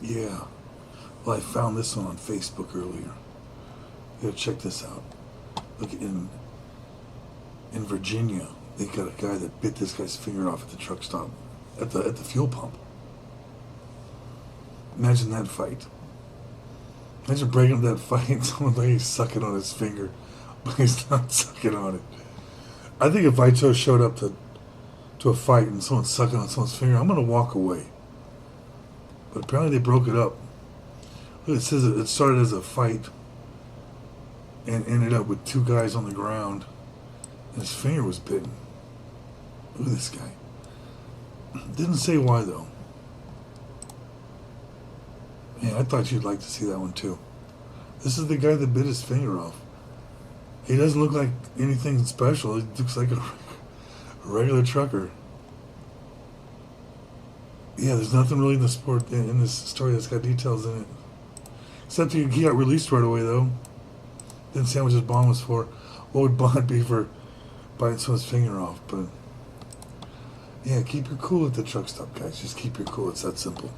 Yeah. Well, I found this one on Facebook earlier. You gotta check this out. Look, in Virginia, they got a guy that bit this guy's finger off at the truck stop, at the fuel pump. Imagine that fight. Imagine breaking up that fight and someone like he's sucking on his finger, but he's not sucking on it. I think if I just showed up to a fight and someone's sucking on someone's finger, I'm gonna walk away. But apparently they broke it up. Look, it says it started as a fight and ended up with two guys on the ground, and his finger was bitten. Look at this guy. Didn't say why though. Man, I thought you'd like to see that one too. This is the guy that bit his finger off. He doesn't look like anything special. He looks like a regular trucker. Yeah, there's nothing really in the sport in this story that's got details in it. Except he got released right away though. Didn't say how much his bond was for. What would bond be for biting someone's finger off? But yeah, keep your cool at the truck stop, guys. Just keep your cool. It's that simple.